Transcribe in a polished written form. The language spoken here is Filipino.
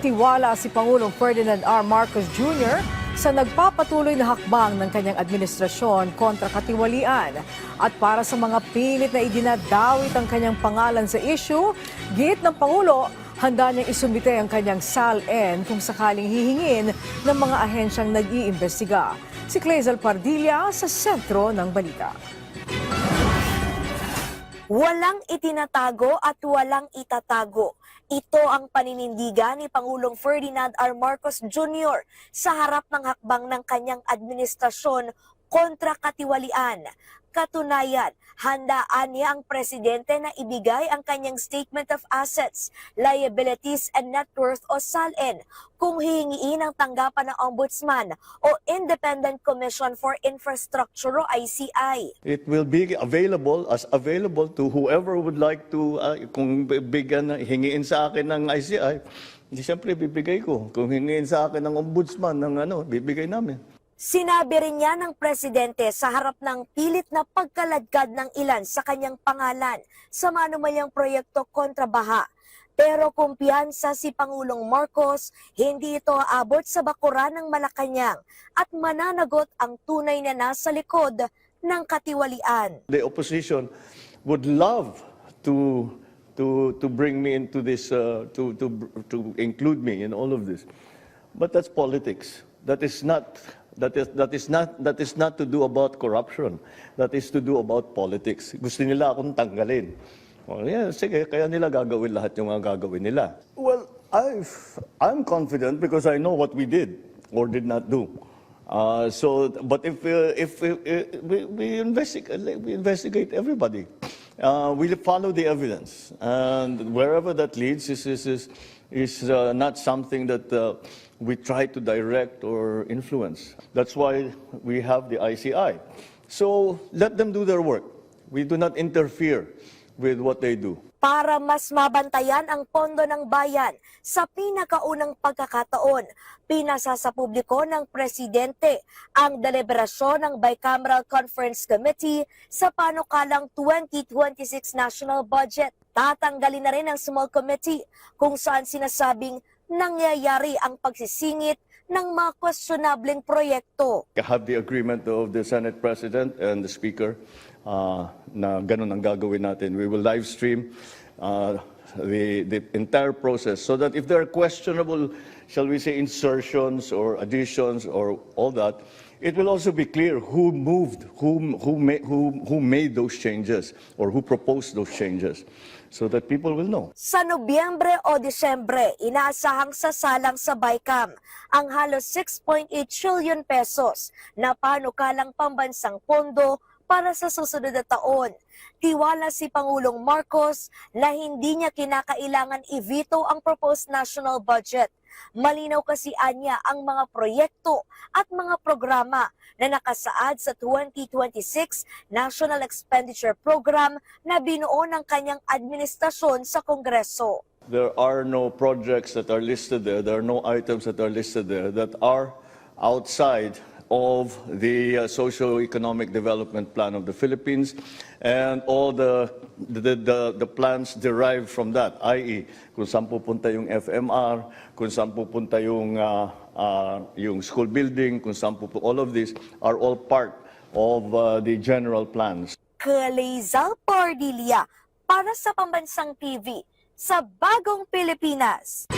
tiwala si Pangulong Ferdinand R. Marcos Jr. sa nagpapatuloy na hakbang ng kanyang administrasyon kontra katiwalian. At para sa mga pilit na idinadawit ang kanyang pangalan sa issue, giit ng Pangulo, handa niyang isumite ang kanyang SALN kung sakaling hihingin ng mga ahensyang nag-iimbestiga. Si Clazel Pardilla sa sentro ng balita. Walang itinatago at walang itatago. Ito ang paninindigan ni Pangulong Ferdinand R. Marcos Jr. sa harap ng hakbang ng kanyang administrasyon kontra katiwalian. Katunayan, handaan niya ang presidente na ibigay ang kanyang Statement of Assets, Liabilities and Net Worth o SALN kung hihingiin ang tanggapan ng Ombudsman o Independent Commission for Infrastructure o ICI. It will be available to whoever would like to, kung hingiin sa akin ng ICI, siyempre bibigay ko. Kung hingiin sa akin ng Ombudsman, bibigay namin. Sinabi rin niya ng presidente sa harap ng pilit na pagkaladkad ng ilan sa kanyang pangalan sa manumalyang proyekto kontra baha. Pero kumpiyansa si Pangulong Marcos, hindi ito aabot sa bakuran ng Malacanang at mananagot ang tunay na nasa likod ng katiwalian. The opposition would love to bring me into this, to include me in all of this. But that's politics. That is not to do about corruption. That is to do about politics. Gusto nila akong tanggalin. Oh, yeah, sige, kaya nila gagawin lahat yung gagawin nila. Well, I'm confident because I know what we did or did not do. But if we investigate everybody, we follow the evidence, and wherever that leads is not something that we try to direct or influence. That's why we have the ICI. So let them do their work. We do not interfere with what they do. Para mas mabantayan ang pondo ng bayan sa pinakaunang pagkakataon, pinasa sa publiko ng presidente ang deliberasyon ng Bicameral Conference Committee sa panukalang 2026 National Budget. Tatanggalin na rin ang Small Committee kung saan sinasabing nangyayari ang pagsisingit ng mga questionableng proyekto. I have the agreement of the Senate President and the Speaker na ganun ang gagawin natin. We will live stream the entire process so that if there are questionable, shall we say, insertions or additions or all that, it will also be clear who made those changes or who proposed those changes so that people will know. Sa Nobyembre o Disyembre, inaasahang sasalang sa BICAM ang halos 6.8 trillion pesos na panukalang pambansang pondo para sa susunod na taon. Tiwala si Pangulong Marcos na hindi niya kinakailangan i-veto ang proposed national budget. Malinaw kasi anya ang mga proyekto at mga programa na nakasaad sa 2026 National Expenditure Program na binuo ng kanyang administrasyon sa Kongreso. There are no projects that are listed there, there are no items that are listed there that are outside of the socio-economic development plan of the Philippines and all the plans derived from that, i.e. kung saan pupunta yung FMR, kung saan pupunta yung school building, kung saan pupunta, all of these are all part of the general plans. Clazel Pardilla para sa Pambansang TV sa Bagong Pilipinas.